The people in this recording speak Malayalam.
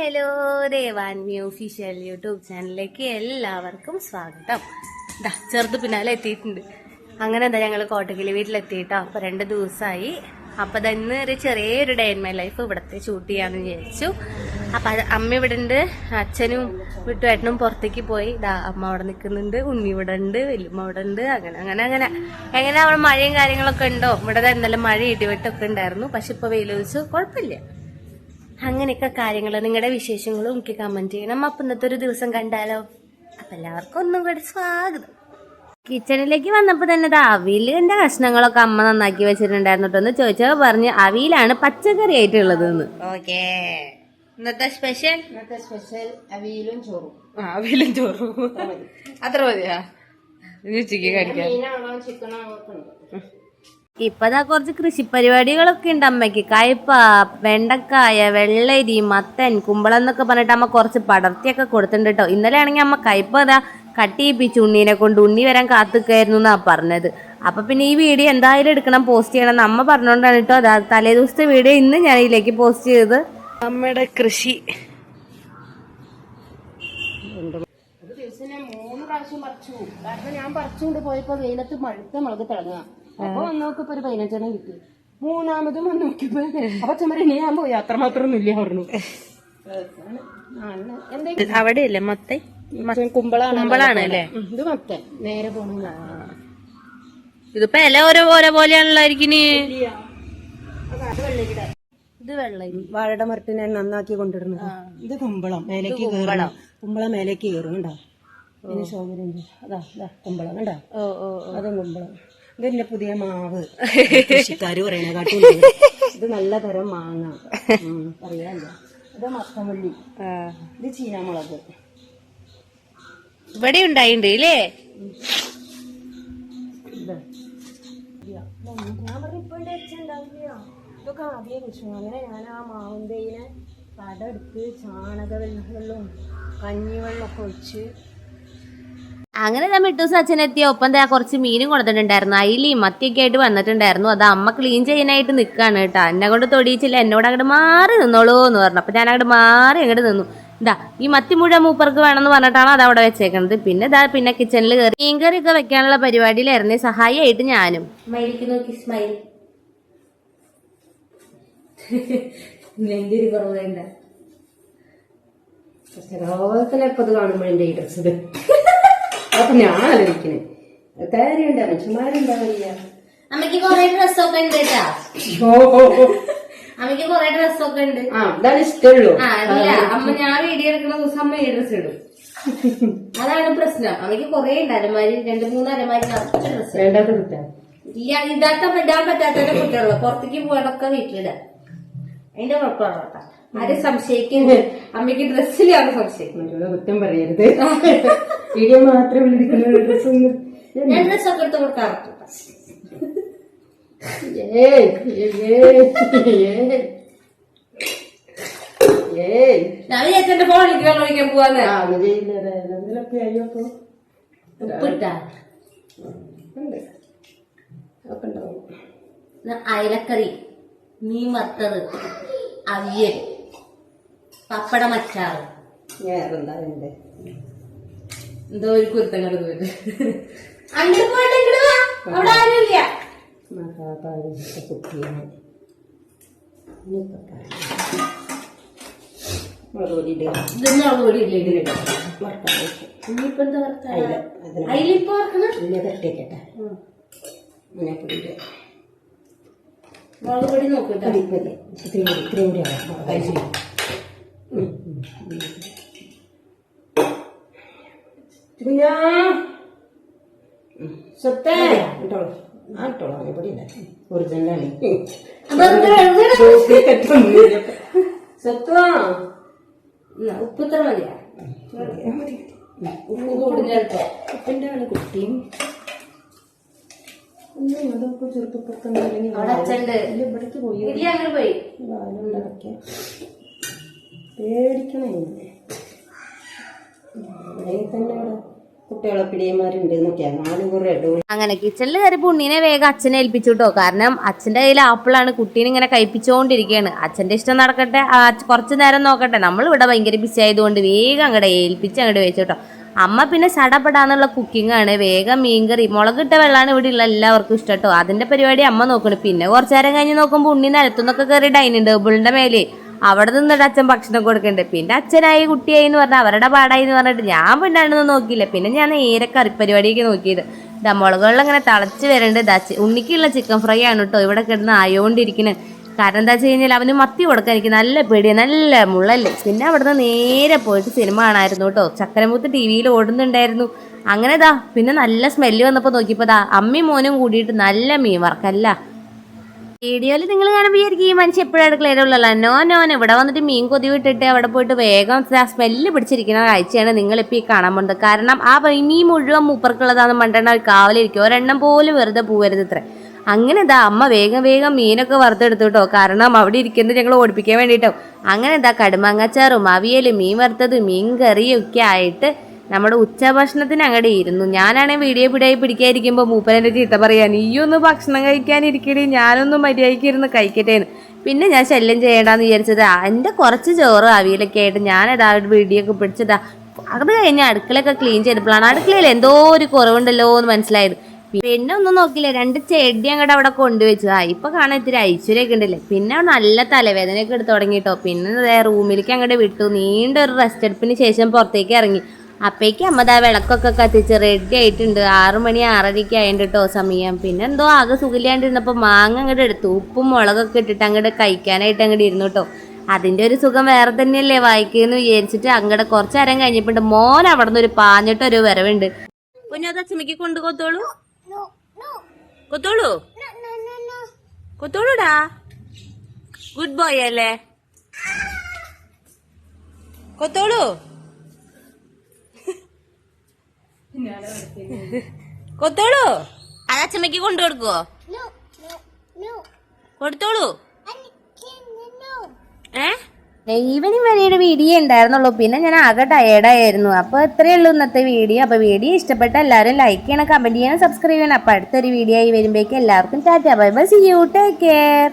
ഹലോ ദേവാൻവി ഒഫീഷ്യൽ യൂട്യൂബ് ചാനലിലേക്ക് എല്ലാവർക്കും സ്വാഗതം. ചെറുത് പിന്നാലെ എത്തിയിട്ടുണ്ട്. അങ്ങനെ എന്താ ഞങ്ങൾ കോട്ടക്കല് വീട്ടിലെത്തിയിട്ടോ. അപ്പൊ 2 ദിവസമായി. അപ്പൊ ഇന്ന് ഒരു ചെറിയൊരു ഡേ ഇൻ മൈ ലൈഫ് ഇവിടത്തെ ഷൂട്ട് ചെയ്യാന്ന് വിചാരിച്ചു. അപ്പൊ അമ്മ ഇവിടെ ഉണ്ട്, അച്ഛനും വിട്ടുവേട്ടനും പുറത്തേക്ക് പോയി. അമ്മ അവിടെ നിൽക്കുന്നുണ്ട്, ഉണ്ണി ഇവിടെ ഉണ്ട്, വല്യമ്മ അവിടെ ഉണ്ട്. എങ്ങനെ അവിടെ മഴയും കാര്യങ്ങളൊക്കെ ഉണ്ടോ? ഇവിടെ ഇന്നലെ മഴ ഇടിവെട്ടൊക്കെ ഉണ്ടായിരുന്നു, പക്ഷെ ഇപ്പൊ വെയിൽ വെച്ചു, കുഴപ്പമില്ല. അങ്ങനെയൊക്കെ കാര്യങ്ങൾ, നിങ്ങളുടെ വിശേഷങ്ങളും എനിക്ക് കമന്റ് ചെയ്യണം. അപ്പൊ ഇന്നത്തെ ഒരു ദിവസം കണ്ടാലോ? അപ്പൊ എല്ലാവർക്കും ഒന്നും കൂടി സ്വാഗതം. കിച്ചണിലേക്ക് വന്നപ്പോ തന്നെ അവിയലിന്റെ കഷ്ണങ്ങളൊക്കെ അമ്മ നന്നാക്കി വെച്ചിട്ടുണ്ടായിരുന്നു കേട്ടോ. എന്ന് ചോദിച്ചപ്പോ പറഞ്ഞ് അവിയലാണ് പച്ചക്കറി ആയിട്ടുള്ളത്. ഓക്കേ, ഇന്നത്തെ സ്പെഷ്യൽ അവിയലും ചോറും. അവിയലും ചോറും അത്ര മതിയാ? ഉച്ചക്ക് കഴിക്കാൻ ഇപ്പതാ കുറച്ച് കൃഷി പരിപാടികളൊക്കെ ഉണ്ട് അമ്മയ്ക്ക്. കയ്പ, വെണ്ടക്കായ, വെള്ളരി, മത്തൻ, കുമ്പളം എന്നൊക്കെ പറഞ്ഞിട്ട് അമ്മ കുറച്ച് പടർത്തിയൊക്കെ കൊടുത്തിട്ടുണ്ട് കേട്ടോ. ഇന്നലെ ആണെങ്കിൽ അമ്മ കയ്പ അതാ കട്ടിയിപ്പിച്ചു ഉണ്ണീനെ കൊണ്ട്. ഉണ്ണി വരാൻ കാത്തുക്കായിരുന്നു എന്നാ പറഞ്ഞത്. അപ്പൊ പിന്നെ ഈ വീഡിയോ എന്തായാലും എടുക്കണം, പോസ്റ്റ് ചെയ്യണം എന്ന് അമ്മ പറഞ്ഞോണ്ടാണ് കേട്ടോ. അതാ തലേ ദിവസത്തെ വീഡിയോ ഇന്ന് ഞാൻ ഇതിലേക്ക് പോസ്റ്റ് ചെയ്തത്. അമ്മയുടെ കൃഷി ദിവസം ഞാൻ 3 പ്രാവശ്യം പറിച്ചു. കാരണം ഞാൻ പറിച്ചുകൊണ്ട് പോയപ്പോ വെയിലത്ത് മഴുത്ത മുളക് തിളങ്ങുക. അപ്പൊ വന്നോക്കിപ്പോ ഒരു 15 കിട്ടി. 3ാമതും വന്ന് നോക്കിയപ്പോ അപ്പൊ ചെമ്മറി ഞാൻ പോയി അത്രമാത്രമൊന്നും ഇല്ല പറഞ്ഞു. അവിടെയല്ലേ മത്തൻ? കുമ്പളാണ് അല്ലേ? ഇത് മത്തൻ നേരെ പോണ. ഇതിപ്പോ ഇല ഓരോ പോലെയാണല്ലോ. ഇത് വെള്ളരി വാഴയുടെ മരത്തിൽ ഞാൻ നന്നാക്കി കൊണ്ടിരുന്നു. ഇത് കുമ്പളം മേലേക്ക് കയറണം. കുമ്പളം മേലേക്ക് കയറും കണ്ടോ? ഇതിന് സൗകര്യം. അതാ കുമ്പളം കണ്ടോ? അതും കുമ്പളം. ഇതെന്റെ പുതിയ മാവ്. കൃഷിക്കാര് പറയണ കാട്ടി ഇത് നല്ല തരം മാങ്ങ അറിയാമല്ലോ. ഇത് മത്തമല്ലി, ഇത് ചീനാമുളക്. ഇവിടെ ഉണ്ടായിണ്ട് ഇല്ലേ? ഞാൻ പറഞ്ഞു ഇപ്പൊ ഉണ്ടാവില്ല. ഇതൊക്കെ ആദ്യം കുറിച്ചു. അങ്ങനെ ഞാൻ ആ മാവിന്തേനെ കടെടുത്ത് ചാണകവെള്ളവും കഞ്ഞിവെള്ളമൊക്കെ ഒഴിച്ച് അങ്ങനെ ഞാൻ മിട്ടൂസ് അച്ഛനെത്തിയ ഒപ്പം കുറച്ച് മീനും കൊടുത്തിട്ടുണ്ടായിരുന്നു. അയിലയും മത്തിയൊക്കെ ആയിട്ട് വന്നിട്ടുണ്ടായിരുന്നു. അത് അമ്മ ക്ലീൻ ചെയ്യാനായിട്ട് നിൽക്കുകയാണ് കേട്ടോ. എന്നെ കൊണ്ട് തൊടിയിച്ചില്ല, എന്നോട് അങ്ങോട്ട് മാറി നിന്നോളൂ എന്ന് പറഞ്ഞു. അപ്പൊ ഞാൻ അങ്ങോട്ട് മാറി അങ്ങോട്ട് നിന്നു. ഈ മത്തി മുഴുവൻ മൂപ്പർക്ക് വേണമെന്ന് പറഞ്ഞിട്ടാണ് അത് അവിടെ വെച്ചേക്കുന്നത്. പിന്നെ കിച്ചണിൽ കയറി മീൻകറിയൊക്കെ വെക്കാനുള്ള പരിപാടിയിലായിരുന്നു. സഹായിയായിട്ട് ഞാനും. സ്മൈലിക്ക് നോക്കി, സ്മൈൽ. നെഞ്ചിരി കുറവേണ്ട ലോകത്തിലെപ്പത് കാണുമ്പോൾ എന്റെ ഈ ഡ്രസ് ഇത്. അപ്പൊ ഞാൻ ആലോചിക്കണേ കാര്യമുണ്ട്, മനുഷ്യന്മാരുണ്ടാവില്ല. അമ്മക്ക് കൊറേ ഡ്രസ്സൊക്കെ ഉണ്ട് കേട്ടാ. അമ്മക്ക് കൊറേ ഡ്രസ്സൊക്കെ ഉണ്ട്. അതാണ് ഇഷ്ടമുള്ളൂ. അമ്മ ഞാൻ വീഡിയോ എടുക്കുന്ന ദിവസം അമ്മ ഈ ഡ്രസ് ഇടും. അതാണ് പ്രശ്നം. അമ്മക്ക് കൊറേ ഉണ്ട് അലമാരി, 2-3 അലമാരി നിറച്ച ഡ്രസ്. വേണ്ടാത്ത കുറ്റാ ഇടാൻ പറ്റാത്തതിന്റെ കുട്ടികളുള്ള പുറത്തേക്ക് പോയതൊക്കെ വീട്ടിലിടാം. അതിന്റെ കുഴപ്പമാണ്. ആരും സംശയിക്കുന്നത് അമ്മയ്ക്ക് ഡ്രസ്സിലാണ് സംശയിക്കുന്നത്. കുറ്റം പറയരുത്. വീഡിയോ മാത്രം ഡ്രസ്സൊന്നും ഞാൻ ഡ്രസ്സൊക്കെ എടുത്ത് കൊടുക്കാറുണ്ട്. ഞാൻ ചേച്ചന്റെ ഫോണിലേക്ക് വെള്ളം ഒഴിക്കാൻ പോവാന്ന്. അയലക്കറി, മീൻ വറുത്തത്, അവിയൽ, പപ്പടം, അച്ചാറ്. എന്തോ ഒരു കുരുത്തങ്ങൾ അങ്ങോട്ട് പോയിട്ട് അവിടെ ആരുമില്ല. മുളക് പൊടി നോക്കിട്ടോ. ഒറിജിനലാണ്. ഉപ്പിത്ര മതിയാ? ഉപ്പ് കൂടുതൽ ഉപ്പിന്റെ ആണ് കുട്ടിയും. ഇവിടേക്ക് പോയി പേടിക്കണേ. ഇവിടെ തന്നെ കുട്ടികളെ പിടിയന്മാരുണ്ട് എന്നൊക്കെയാണ് 4 കുറേ ഇടും. അങ്ങനെ കിച്ചണിൽ കയറിയപ്പോൾ ഉണ്ണീനെ വേഗം അച്ഛനെ ഏൽപ്പിച്ചു കേട്ടോ. കാരണം അച്ഛൻ്റെ കയ്യിൽ ആപ്പിളാണ്, കുട്ടീനെ ഇങ്ങനെ കഴിപ്പിച്ചുകൊണ്ടിരിക്കുകയാണ്. അച്ഛൻ്റെ ഇഷ്ടം നടക്കട്ടെ, കുറച്ച് നേരം നോക്കട്ടെ. നമ്മളിവിടെ ഭയങ്കര ബിസി ആയതുകൊണ്ട് വേഗം അങ്ങോട്ട് ഏൽപ്പിച്ച് അങ്ങോട്ട് വെച്ചു കേട്ടോ. അമ്മ പിന്നെ ചടപെടാന്നുള്ള കുക്കിംഗാണ്. വേഗം മീൻകറി, മുളകിട്ട വെള്ളമാണ് ഇവിടെ ഉള്ള എല്ലാവർക്കും ഇഷ്ടം കേട്ടോ. അതിൻ്റെ പരിപാടി അമ്മ നോക്കണം. പിന്നെ കുറച്ച് നേരം കഴിഞ്ഞ് നോക്കുമ്പോൾ ഉണ്ണി നിലത്തുനിന്നൊക്കെ കയറി ഡൈനിങ് ടേബിളിൻ്റെ മേലെ അവിടെ നിന്നിട്ട് അച്ഛൻ ഭക്ഷണം കൊടുക്കണ്ടേ. പിന്നെ അച്ഛനായി കുട്ടിയായി എന്ന് പറഞ്ഞാൽ അവരുടെ പാടായി എന്ന് പറഞ്ഞിട്ട് ഞാൻ പിന്നാണ്ടൊന്നും നോക്കിയില്ല. പിന്നെ ഞാൻ നേരെ കറിപ്പരിപാടിയൊക്കെ നോക്കിയത്. മുളകുകളിൽ അങ്ങനെ തിളച്ച് വരേണ്ടത് ഉണ്ണിക്കുള്ള ചിക്കൻ ഫ്രൈ ആണ് കേട്ടോ ഇവിടെ കിടന്ന് ആയോണ്ടിരിക്കുന്നത്. കാരണം എന്താ വെച്ച് കഴിഞ്ഞാൽ അവന് മത്തി കൊടുക്കാൻ എനിക്ക് നല്ല പേടിയാണ്, നല്ല മുള്ളല്ലേ. പിന്നെ അവിടുന്ന് നേരെ പോയിട്ട് സിനിമ കാണായിരുന്നു കേട്ടോ. ചക്കരമുത്ത് TV-യിൽ ഓടുന്നുണ്ടായിരുന്നു. അങ്ങനെ പിന്നെ നല്ല സ്മെല്ല് വന്നപ്പോൾ നോക്കിയപ്പോൾ അമ്മയും മോനും കൂടിയിട്ട് നല്ല മീൻ വറക്കല്ല. വീഡിയോയിൽ നിങ്ങൾ കാണുമ്പോൾ വിചാരിക്കും ഈ മനുഷ്യ എപ്പോഴും അടുക്കളയിലുള്ളല്ലോ. നോ ഇവിടെ വന്നിട്ട് മീൻ കൊതി വിട്ടിട്ട് അവിടെ പോയിട്ട് വേഗം സ്മെല്ല് പിടിച്ചിരിക്കുന്ന കാഴ്ചയാണ് നിങ്ങളിപ്പോൾ ഈ കാണാൻ പോകുന്നത്. കാരണം ആ മീൻ മുഴുവൻ മൂപ്പർക്കുള്ളതാണെന്ന് മണ്ടെണ്ണ കാവലിരിക്കും, ഒരെണ്ണം പോലും വെറുതെ പോകരുത് ഇത്ര. അങ്ങനെ അമ്മ വേഗം മീനൊക്കെ വറുത്തെടുത്തു കേട്ടോ. കാരണം അവിടെ ഇരിക്കുന്നത് ഞങ്ങൾ ഓടിപ്പിക്കാൻ വേണ്ടിയിട്ടോ. അങ്ങനെ കടുമാങ്ങാച്ചാറും അവിയലും മീൻ വറുത്തത് മീൻ കറിയും ഒക്കെ ആയിട്ട് നമ്മുടെ ഉച്ചഭക്ഷണത്തിന് അങ്ങോട്ട് ഇരുന്നു. ഞാനാണെങ്കിൽ വീഡിയോ പിടിക്കാതിരിക്കുമ്പോൾ മൂപ്പനെൻ്റെ ചീത്ത പറയാൻ, നീയൊന്ന് ഭക്ഷണം കഴിക്കാനിരിക്കണേ, ഞാനൊന്നും മര്യാദയ്ക്ക് ഇരുന്ന് കഴിക്കട്ടേന്ന്. പിന്നെ ഞാൻ ശല്യം ചെയ്യേണ്ടെന്ന് വിചാരിച്ചത് എൻ്റെ കുറച്ച് ചോറ് അവിയലൊക്കെ ആയിട്ട് ഞാനതാ വീഡിയോ ഒക്കെ പിടിച്ചതാ. അത് കഴിഞ്ഞ് അടുക്കളയൊക്കെ ക്ലീൻ ചെയ്തപ്പോഴാണ് അടുക്കളയിൽ എന്തോ ഒരു കുറവുണ്ടല്ലോ എന്ന് മനസ്സിലായത്. പിന്നെ ഒന്നും നോക്കില്ല, 2 ചെടി അങ്ങോട്ട് അവിടെ കൊണ്ടുവച്ചു. ഇപ്പൊ കാണാൻ ഇത്തിരി ഐശ്വര്യമൊക്കെ ഉണ്ടല്ലേ. പിന്നെ നല്ല തലവേദനയൊക്കെ എടുത്ത് തുടങ്ങിട്ടോ. പിന്നെ റൂമിലേക്ക് അങ്ങോട്ട് വിട്ടു. നീണ്ട ഒരു റെസ്റ്റ് എടുപ്പിന് ശേഷം പുറത്തേക്ക് ഇറങ്ങി. അപ്പേക്ക് അമ്മ വിളക്കൊക്കെ കത്തിച്ച് റെഡി ആയിട്ടുണ്ട്. 6 മണി 6:30 ആയിട്ട് കേട്ടോ സമയം. പിന്നെ എന്തോ ആകെ സുഖമില്ലാണ്ടിരുന്നപ്പോൾ മാങ്ങ അങ്ങോട്ട് എടുത്തു, ഉപ്പും മുളകൊക്കെ ഇട്ടിട്ട് അങ്ങോട്ട് കഴിക്കാനായിട്ട് അങ്ങോട്ട് ഇരുന്നു കേട്ടോ. അതിൻ്റെ ഒരു സുഖം വേറെ തന്നെയല്ലേ വായിക്കുമെന്ന് വിചാരിച്ചിട്ട് അങ്ങോട്ട് കുറച്ച് നേരം കഴിഞ്ഞപ്പോണ്ട് മോൻ അവിടെ നിന്ന് ഒരു പാഞ്ഞിട്ടൊരു വരവുണ്ട്. പിന്നെ അത് അച്ഛമ്മക്ക് കൊണ്ട് കൊത്തോളൂടാ. ഗുഡ് ബോയ് അല്ലേ കൊത്തോളൂ. കൊത്തോളൂ അത് അച്ഛമ്മക്ക് കൊണ്ടു കൊടുക്കുവോ? കൊടുത്തോളൂ. ഈവനിങ് വരെയുടെ വീഡിയോ ഉണ്ടായിരുന്നുള്ളൂ. പിന്നെ ഞാൻ ആകെ ടയേർഡായിരുന്നു. അപ്പോൾ ഇത്രയേ ഉള്ളൂ ഇന്നത്തെ വീഡിയോ. അപ്പോൾ വീഡിയോ ഇഷ്ടപ്പെട്ട എല്ലാവരും ലൈക്ക് ചെയ്യണം, കമന്റ് ചെയ്യണം, സബ്സ്ക്രൈബ് ചെയ്യണം. അപ്പോൾ അടുത്തൊരു വീഡിയോ ആയി വരുമ്പോഴേക്കും എല്ലാവർക്കും tata bye bye, see you, take care.